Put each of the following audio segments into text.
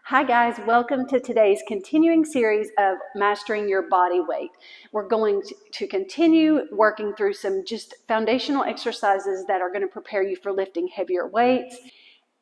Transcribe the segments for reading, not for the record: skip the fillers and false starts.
Hi guys, welcome to today's continuing series of Mastering Your Body Weight. We're going to continue working through some just foundational exercises that are going to prepare you for lifting heavier weights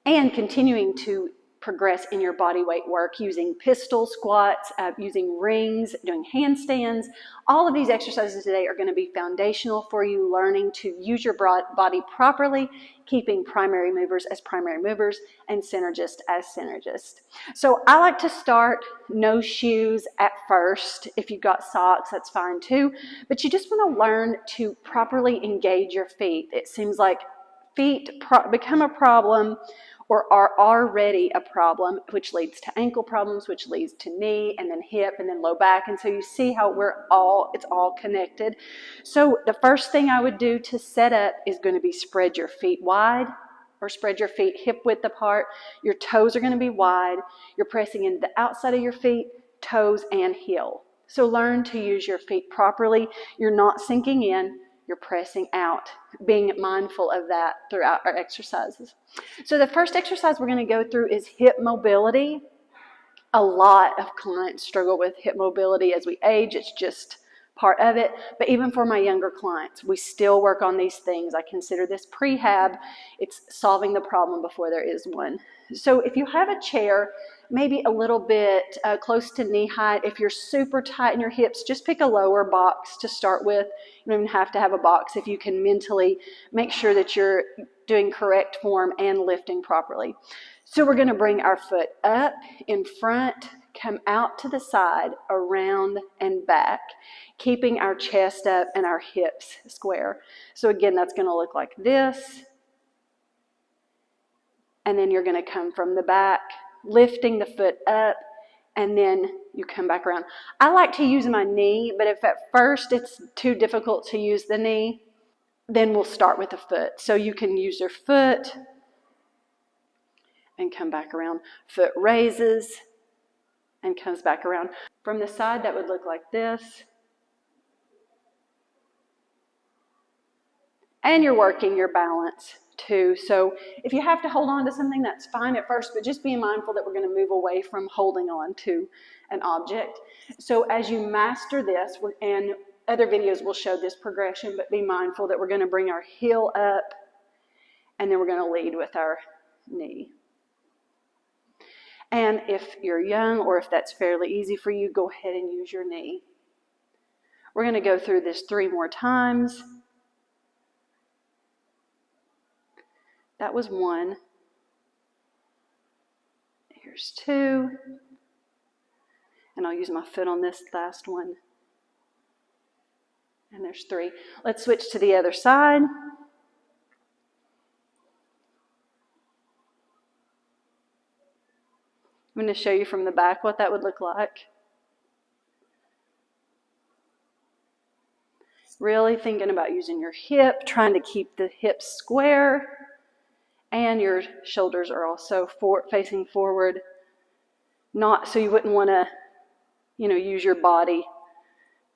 and continuing to progress in your body weight work using pistol squats, using rings, doing handstands. All of these exercises today are going to be foundational for you learning to use your body properly, keeping primary movers as primary movers and synergist as synergist. So I like to start no shoes at first. If you've got socks, that's fine too. But you just want to learn to properly engage your feet. It seems like feet become a problem or are already a problem, which leads to ankle problems, which leads to knee and then hip and then low back. And so you see how it's all connected. So the first thing I would do to set up is going to be spread your feet wide or spread your feet hip width apart. Your toes are going to be wide. You're pressing into the outside of your feet, toes and heel. So learn to use your feet properly. You're not sinking in. You're pressing out, being mindful of that throughout our exercises. So the first exercise we're going to go through is hip mobility. A lot of clients struggle with hip mobility as we age. It's just part of it. But even for my younger clients, we still work on these things. I consider this prehab. It's solving the problem before there is one. So if you have a chair, maybe a little bit close to knee height. If you're super tight in your hips, just pick a lower box to start with. You don't even have to have a box if you can mentally make sure that you're doing correct form and lifting properly. So we're going to bring our foot up in front, come out to the side, around and back, keeping our chest up and our hips square. So again, that's going to look like this. And then you're going to come from the back, lifting the foot up, and then you come back around. I like to use my knee, but if at first it's too difficult to use the knee, then we'll start with the foot. So you can use your foot and come back around. Foot raises and comes back around. From the side, that would look like this. And you're working your balance too. So if you have to hold on to something, that's fine at first, but just be mindful that we're going to move away from holding on to an object. So as you master this, and other videos will show this progression, but be mindful that we're going to bring our heel up and then we're going to lead with our knee. And if you're young or if that's fairly easy for you, go ahead and use your knee. We're going to go through this 3 more times. That was 1. Here's 2. And I'll use my foot on this last one. And there's 3. Let's switch to the other side. I'm going to show you from the back what that would look like. Really thinking about using your hip, trying to keep the hips square. And your shoulders are also facing forward. Not so you wouldn't want to, use your body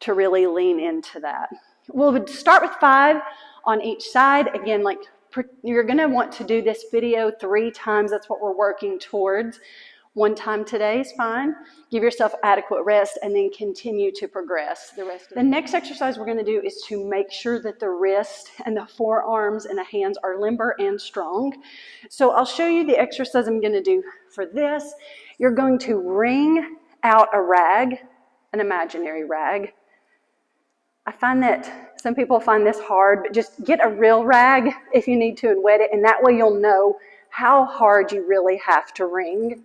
to really lean into that. We'll start with 5 on each side. Again, you're going to want to do this video 3 times. That's what we're working towards. 1 time today is fine. Give yourself adequate rest and then continue to progress the rest of the next exercise we're going to do is to make sure that the wrist and the forearms and the hands are limber and strong. So I'll show you the exercise I'm going to do for this. You're going to wring out a rag, an imaginary rag. I find that some people find this hard, but just get a real rag if you need to and wet it, and that way you'll know how hard you really have to wring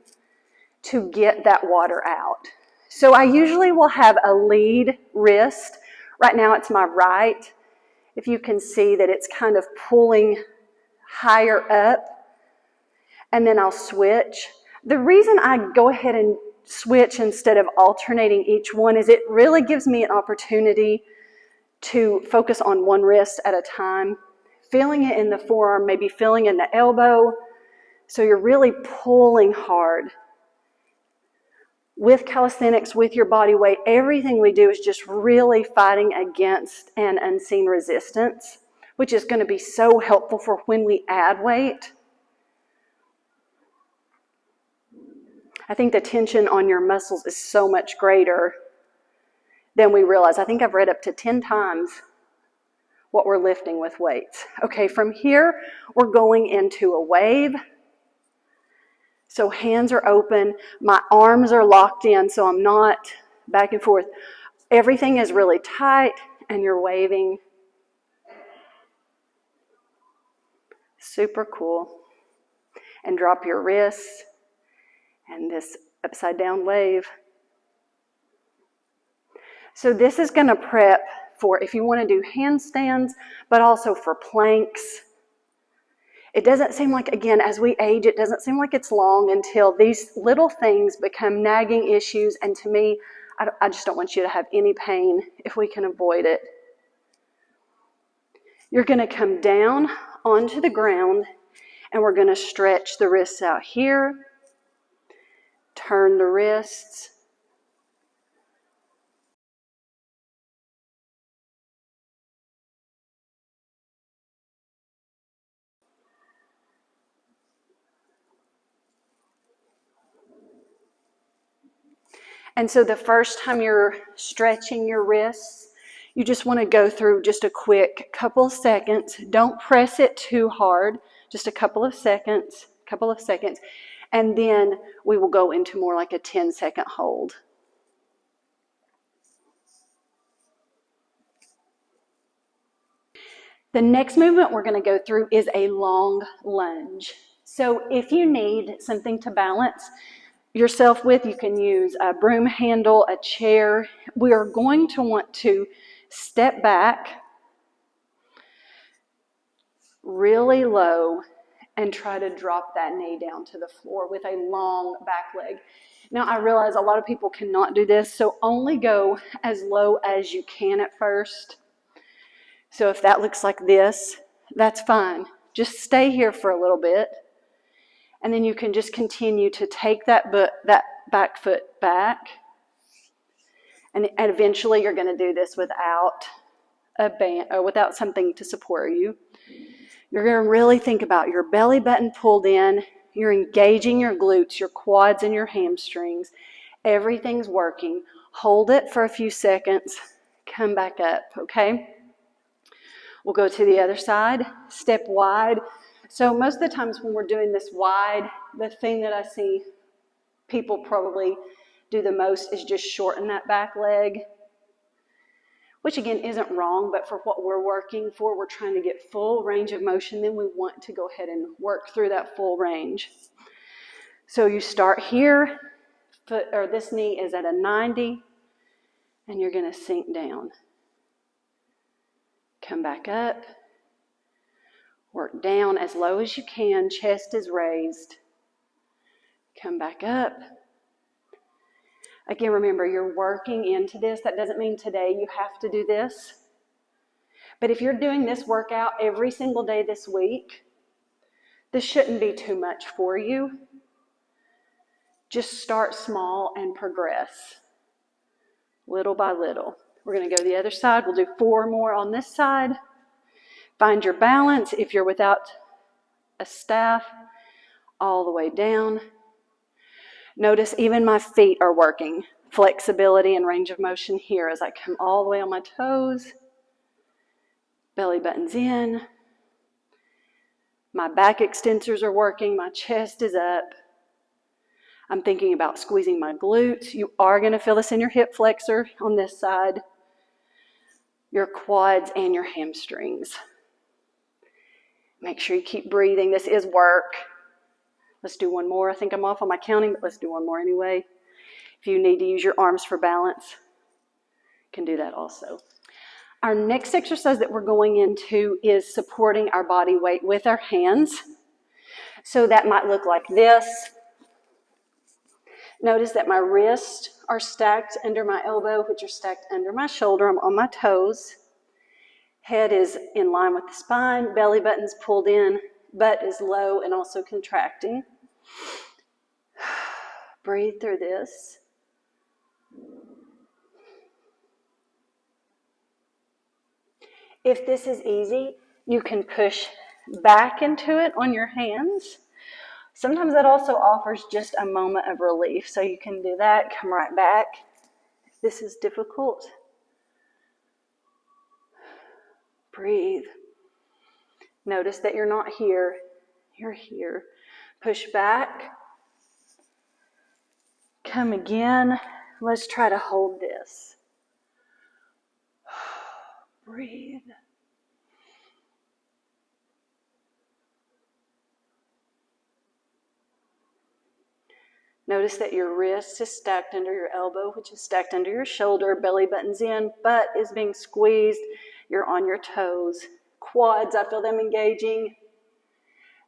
to get that water out. So I usually will have a lead wrist. Right now it's my right. If you can see that it's kind of pulling higher up, and then I'll switch. The reason I go ahead and switch instead of alternating each one is it really gives me an opportunity to focus on one wrist at a time, feeling it in the forearm, maybe feeling in the elbow. So you're really pulling hard. With calisthenics, with your body weight, everything we do is just really fighting against an unseen resistance, which is going to be so helpful for when we add weight. I think the tension on your muscles is so much greater than we realize. I think I've read up to 10 times what we're lifting with weights. Okay, from here, we're going into a wave. So hands are open, my arms are locked in, so I'm not back and forth. Everything is really tight, and you're waving. Super cool. And drop your wrists, and this upside down wave. So this is going to prep for if you want to do handstands, but also for planks. It doesn't seem like, again, as we age, it doesn't seem like it's long until these little things become nagging issues. And to me, I just don't want you to have any pain if we can avoid it. You're going to come down onto the ground, and we're going to stretch the wrists out here. Turn the wrists. And so the first time you're stretching your wrists, you just want to go through just a quick couple of seconds. Don't press it too hard, just a couple of seconds. And then we will go into more like a 10-second hold. The next movement we're going to go through is a long lunge. So if you need something to balance yourself with, you can use a broom handle, a chair. We are going to want to step back really low and try to drop that knee down to the floor with a long back leg. Now, I realize a lot of people cannot do this, so only go as low as you can at first. So if that looks like this, that's fine. Just stay here for a little bit. And then you can just continue to take that back foot back. And eventually you're going to do this without a band or without something to support you. You're going to really think about your belly button pulled in. You're engaging your glutes, your quads, and your hamstrings. Everything's working. Hold it for a few seconds. Come back up, okay? We'll go to the other side. Step wide. So most of the times when we're doing this wide, the thing that I see people probably do the most is just shorten that back leg, which again isn't wrong, but for what we're working for, we're trying to get full range of motion. Then we want to go ahead and work through that full range. So you start here, this knee is at a 90, and you're going to sink down. Come back up. Work down as low as you can. Chest is raised. Come back up. Again, remember, you're working into this. That doesn't mean today you have to do this. But if you're doing this workout every single day this week, this shouldn't be too much for you. Just start small and progress, little by little. We're going to go to the other side. We'll do 4 more on this side. Find your balance. If you're without a staff, all the way down. Notice even my feet are working. Flexibility and range of motion here as I come all the way on my toes. Belly button's in. My back extensors are working. My chest is up. I'm thinking about squeezing my glutes. You are going to feel this in your hip flexor on this side, your quads, and your hamstrings. Make sure you keep breathing. This is work. Let's do 1 more. I think I'm off on my counting, but let's do 1 more anyway. If you need to use your arms for balance, you can do that also. Our next exercise that we're going into is supporting our body weight with our hands. So that might look like this. Notice that my wrists are stacked under my elbow, which are stacked under my shoulder. I'm on my toes. Head is in line with the spine. Belly button's pulled in. Butt is low and also contracting. Breathe through this. If this is easy, you can push back into it on your hands. Sometimes that also offers just a moment of relief. So you can do that, come right back. If this is difficult, breathe. Notice that you're not here, you're here. Push back. Come again. Let's try to hold this. Breathe. Notice that your wrist is stacked under your elbow, which is stacked under your shoulder. Belly button's in, butt is being squeezed. You're on your toes. Quads, I feel them engaging.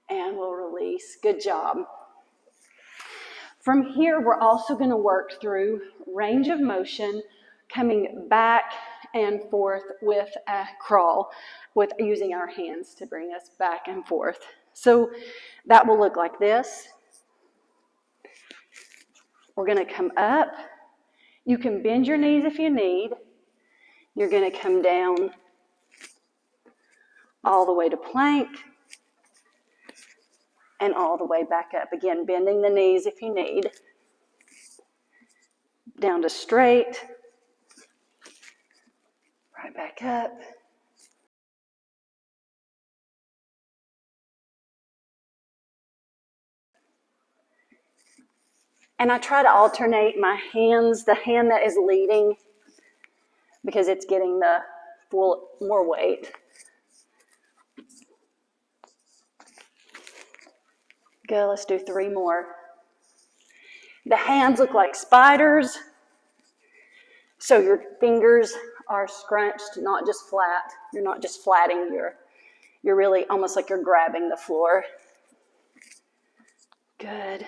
And we'll release. Good job. From here, we're also going to work through range of motion, coming back and forth with a crawl, with using our hands to bring us back and forth. So that will look like this. We're going to come up. You can bend your knees if you need. You're going to come down all the way to plank and all the way back up. Again, bending the knees if you need. Down to straight. Right back up. And I try to alternate my hands, the hand that is leading, because it's getting the more weight. Good, let's do 3 more. The hands look like spiders. So your fingers are scrunched, not just flat. You're not just flatting, you're really almost like you're grabbing the floor. Good.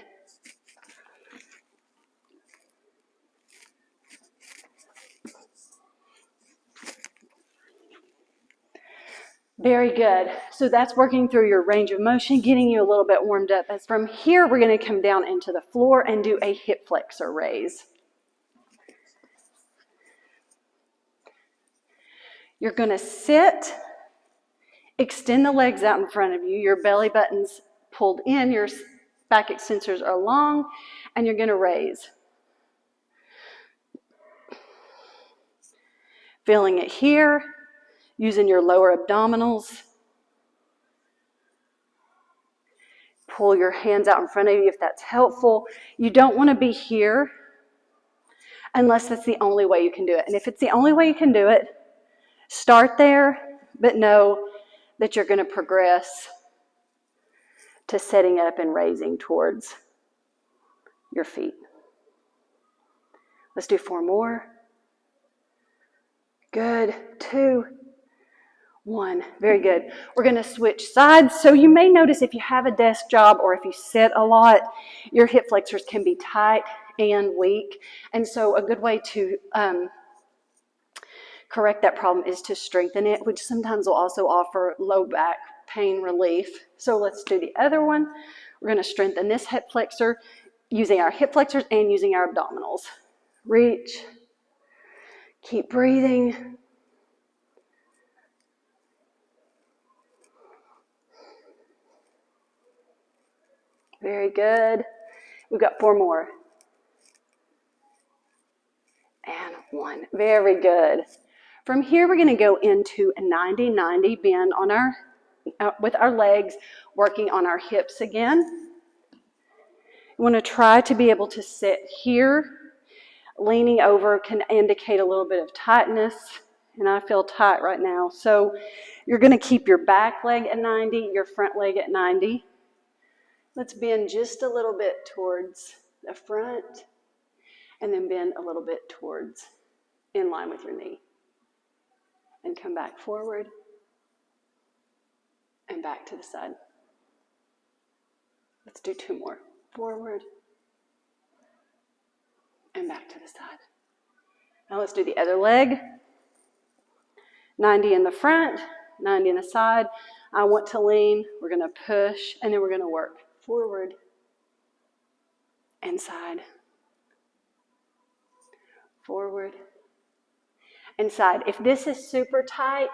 Very good. So that's working through your range of motion, getting you a little bit warmed up. As from here, we're going to come down into the floor and do a hip flexor raise. You're going to sit, extend the legs out in front of you. Your belly button's pulled in, your back extensors are long, and you're going to raise. Feeling it here. Using your lower abdominals. Pull your hands out in front of you if that's helpful. You don't want to be here unless that's the only way you can do it. And if it's the only way you can do it, start there, but know that you're going to progress to setting up and raising towards your feet. Let's do 4 more. Good. 2. 1. Very good. We're going to switch sides. So you may notice if you have a desk job or if you sit a lot, your hip flexors can be tight and weak. And so a good way to correct that problem is to strengthen it, which sometimes will also offer low back pain relief. So let's do the other one. We're going to strengthen this hip flexor using our hip flexors and using our abdominals. Reach. Keep breathing. Very good. We've got 4 more. And 1. Very good. From here, we're going to go into a 90-90 bend on with our legs, working on our hips again. You want to try to be able to sit here. Leaning over can indicate a little bit of tightness, and I feel tight right now. So you're going to keep your back leg at 90, your front leg at 90. Let's bend just a little bit towards the front, and then bend a little bit towards in line with your knee. And come back forward, and back to the side. Let's do 2 more. Forward, and back to the side. Now let's do the other leg. 90 in the front, 90 in the side. I want to lean. We're going to push, and then we're going to work forward and side. Forward and side. If this is super tight,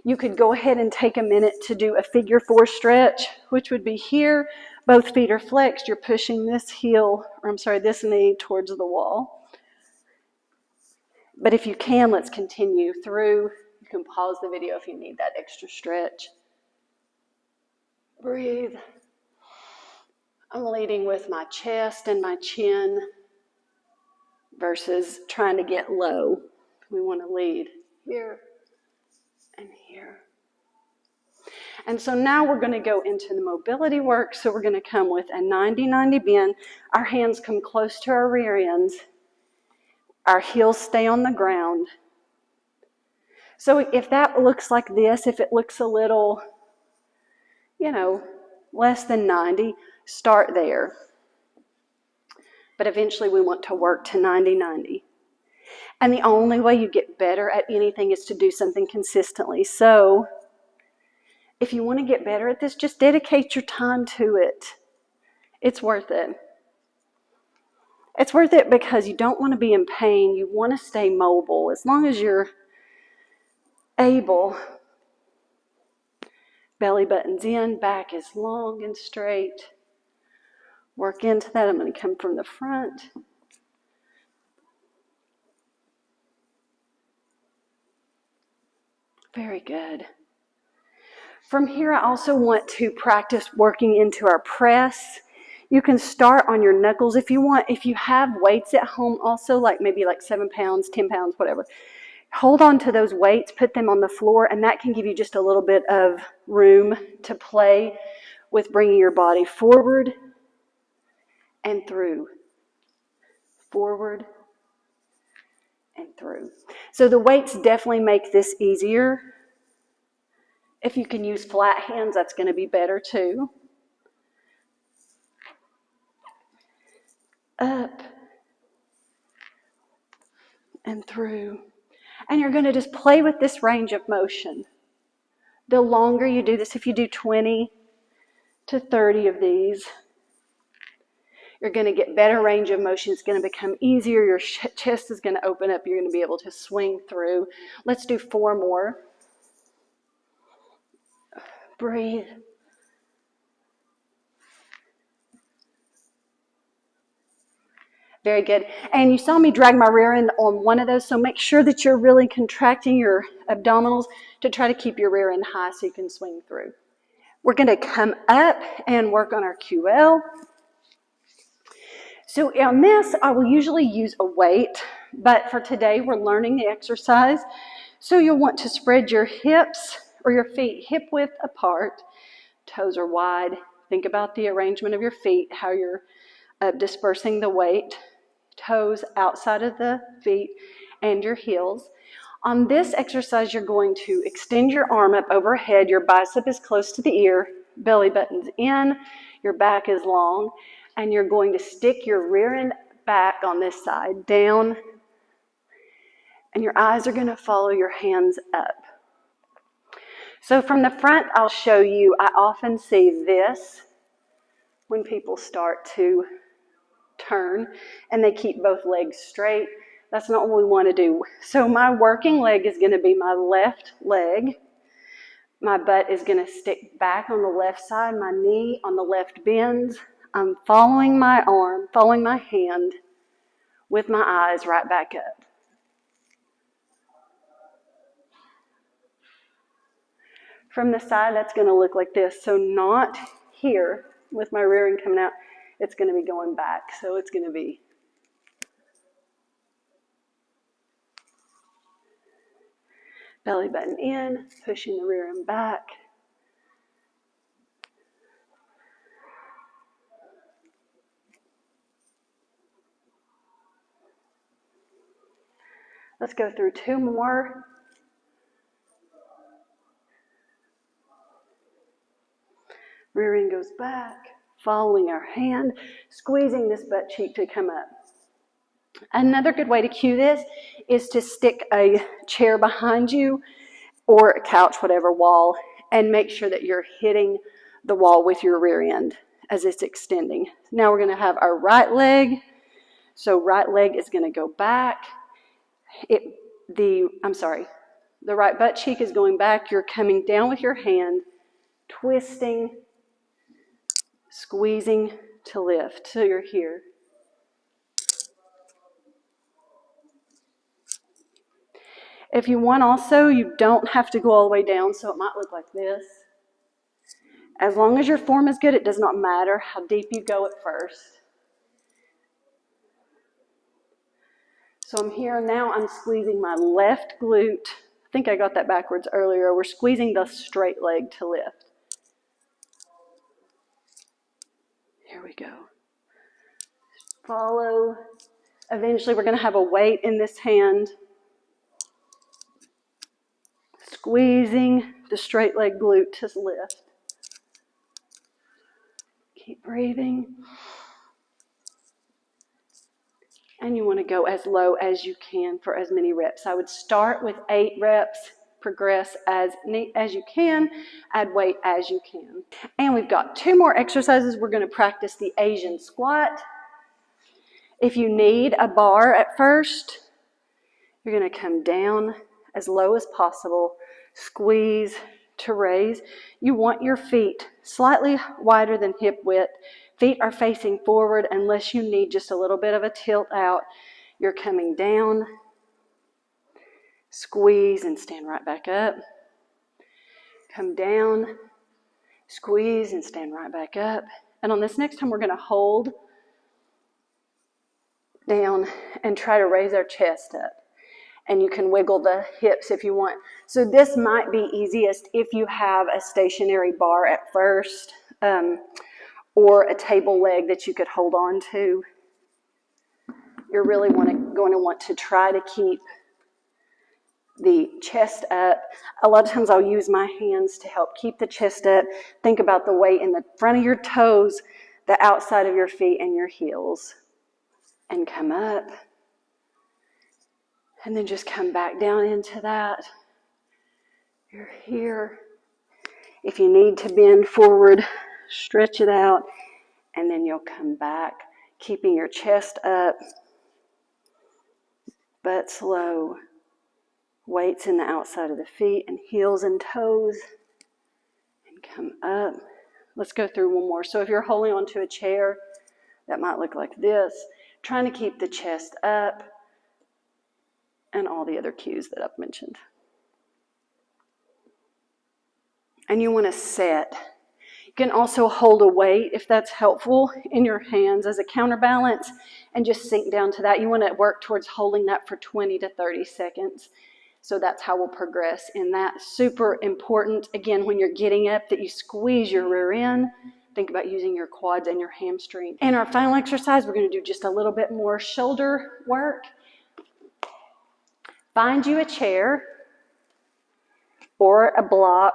You could go ahead and take a minute to do a figure 4 stretch, which would be here. Both feet are flexed. You're pushing this this knee towards the wall. But if you can, let's continue through. You can pause the video if you need that extra stretch. Breathe. I'm leading with my chest and my chin versus trying to get low. We want to lead here and here. And so now we're going to go into the mobility work. So we're going to come with a 90-90 bend. Our hands come close to our rear ends. Our heels stay on the ground. So if that looks like this, if it looks a little, less than 90, start there. But eventually we want to work to 90-90. And the only way you get better at anything is to do something consistently. So if you want to get better at this, just dedicate your time to it. It's worth it. It's worth it because you don't want to be in pain. You want to stay mobile. As long as you're able, belly button's in, back is long and straight. Work into that. I'm going to come from the front. Very good. From here, I also want to practice working into our press. You can start on your knuckles if you want. If you have weights at home also, maybe 7 pounds, 10 pounds, whatever, hold on to those weights, put them on the floor, and that can give you just a little bit of room to play with bringing your body forward and through. Forward and through. So the weights definitely make this easier. If you can use flat hands, that's going to be better too. Up and through. And you're going to just play with this range of motion. The longer you do this, if you do 20 to 30 of these, you're going to get better range of motion. It's going to become easier. Your chest is going to open up. You're going to be able to swing through. Let's do 4 more. Breathe. Very good. And you saw me drag my rear end on one of those, so make sure that you're really contracting your abdominals to try to keep your rear end high so you can swing through. We're going to come up and work on our QL. So on this, I will usually use a weight, but for today, we're learning the exercise. So you'll want to spread your hips or your feet hip width apart. Toes are wide. Think about the arrangement of your feet, how you're dispersing the weight. Toes outside of the feet and your heels. On this exercise, you're going to extend your arm up overhead. Your bicep is close to the ear. Belly button's in. Your back is long. And you're going to stick your rear end back on this side, down. And your eyes are going to follow your hands up. So from the front, I'll show you, I often see this when people start to turn and they keep both legs straight. That's not what we want to do. So my working leg is going to be my left leg. My butt is going to stick back on the left side. My knee on the left bends. I'm following my arm, following my hand with my eyes right back up. From the side, that's going to look like this. So not here with my rear end coming out. It's going to be going back. So it's going to be belly button in, pushing the rear end back. Let's go through 2 more. Rear end goes back, following our hand, squeezing this butt cheek to come up. Another good way to cue this is to stick a chair behind you or a couch, whatever, wall, and make sure that you're hitting the wall with your rear end as it's extending. Now we're going to have our right leg. So right leg is going to go back. The right butt cheek is going back. You're coming down with your hand, twisting, squeezing to lift till you're here. If you want also, you don't have to go all the way down, so it might look like this. As long as your form is good, it does not matter how deep you go at first. So I'm here now, I'm squeezing my left glute. I think I got that backwards earlier. We're squeezing the straight leg to lift. Here we go. Follow. Eventually we're going to have a weight in this hand. Squeezing the straight leg glute to lift. Keep breathing. And you want to go as low as you can for as many reps. I would start with 8 reps, progress as neat as you can, add weight as you can. And we've got 2 more exercises. We're going to practice the Asian squat. If you need a bar at first, you're going to come down as low as possible, squeeze to raise. You want your feet slightly wider than hip width. Feet are facing forward unless you need just a little bit of a tilt out. You're coming down, squeeze and stand right back up. Come down, squeeze and stand right back up. And on this next time, we're going to hold down and try to raise our chest up. And you can wiggle the hips if you want. So this might be easiest if you have a stationary bar at first, or a table leg that you could hold on to. You're really going to want to try to keep the chest up. A lot of times I'll use my hands to help keep the chest up. Think about the weight in the front of your toes, the outside of your feet, and your heels. And come up. And then just come back down into that. You're here. If you need to bend forward, stretch it out, and then you'll come back, keeping your chest up, but slow. Weights in the outside of the feet and heels and toes, and come up. Let's go through one more. So if you're holding onto a chair, that might look like this, trying to keep the chest up, and all the other cues that I've mentioned. And you want to set. You can also hold a weight, if that's helpful, in your hands as a counterbalance, and just sink down to that. You want to work towards holding that for 20 to 30 seconds. So that's how we'll progress in that. Super important, again, when you're getting up, that you squeeze your rear end. Think about using your quads and your hamstring. And our final exercise, we're going to do just a little bit more shoulder work. Find you a chair or a block.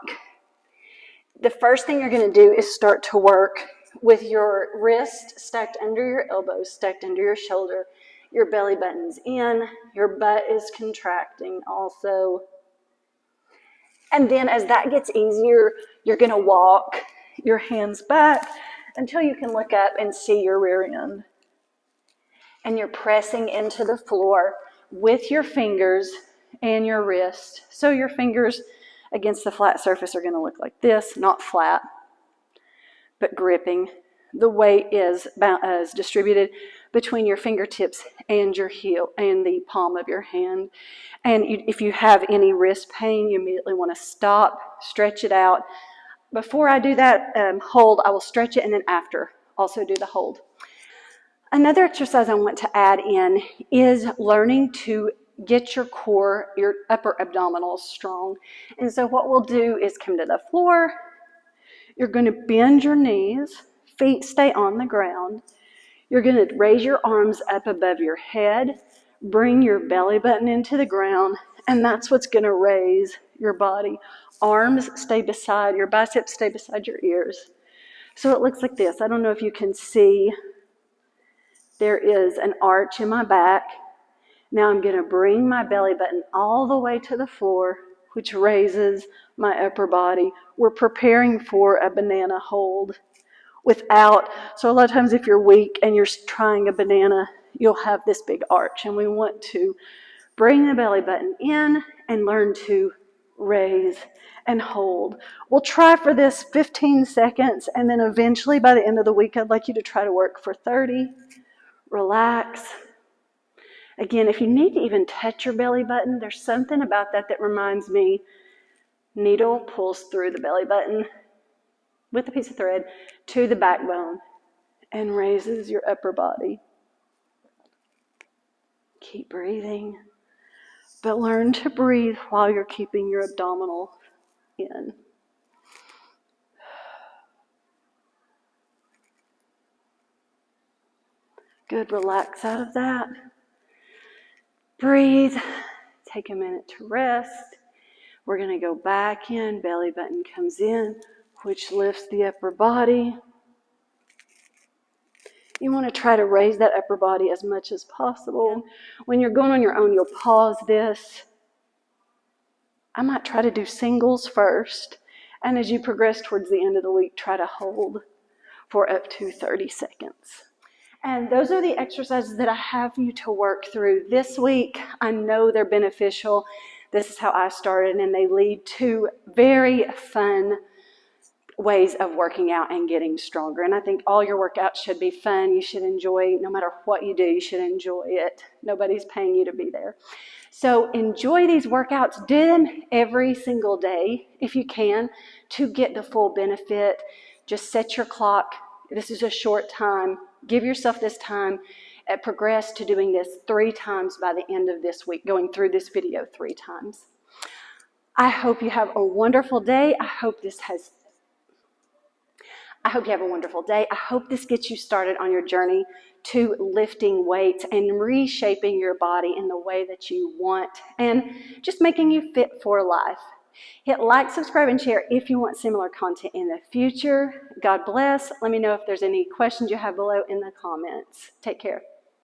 The first thing you're going to do is start to work with your wrist stacked under your elbows, stacked under your shoulder. Your belly button's in, your butt is contracting also. And then as that gets easier, you're going to walk your hands back until you can look up and see your rear end. And you're pressing into the floor with your fingers and your wrist. So your fingers against the flat surface are going to look like this, not flat, but gripping. The weight is distributed between your fingertips and your heel and the palm of your hand. And if you have any wrist pain, you immediately want to stop, stretch it out. Before I do that hold, I will stretch it, and then after, also do the hold. Another exercise I want to add in is learning to get your core, your upper abdominals strong. And so what we'll do is come to the floor. You're going to bend your knees, feet stay on the ground. You're going to raise your arms up above your head, bring your belly button into the ground, and that's what's going to raise your body. Arms stay beside, your biceps stay beside your ears. So it looks like this. I don't know if you can see. There is an arch in my back. Now I'm going to bring my belly button all the way to the floor, which raises my upper body. We're preparing for a banana hold. So a lot of times if you're weak and you're trying a banana, you'll have this big arch. And we want to bring the belly button in and learn to raise and hold. We'll try for this 15 seconds, and then eventually by the end of the week, I'd like you to try to work for 30. Relax. Again, if you need to even touch your belly button, there's something about that that reminds me, needle pulls through the belly button with a piece of thread to the backbone and raises your upper body. Keep breathing, but learn to breathe while you're keeping your abdominal in. Good, relax out of that. Breathe, take a minute to rest. We're going to go back in, belly button comes in, which lifts the upper body. You want to try to raise that upper body as much as possible. When you're going on your own, you'll pause this. I might try to do singles first, and as you progress towards the end of the week, try to hold for up to 30 seconds. And those are the exercises that I have you to work through this week. I know they're beneficial. This is how I started, and they lead to very fun ways of working out and getting stronger. And I think all your workouts should be fun. You should enjoy, no matter what you do, you should enjoy it. Nobody's paying you to be there. So enjoy these workouts. Do them every single day if you can to get the full benefit. Just set your clock. This is a short time. Give yourself this time. Progress to doing this 3 times by the end of this week, going through this video 3 times. I hope you have a wonderful day. I hope you have a wonderful day. I hope this gets you started on your journey to lifting weights and reshaping your body in the way that you want and just making you fit for life. Hit like, subscribe, and share if you want similar content in the future. God bless. Let me know if there's any questions you have below in the comments. Take care.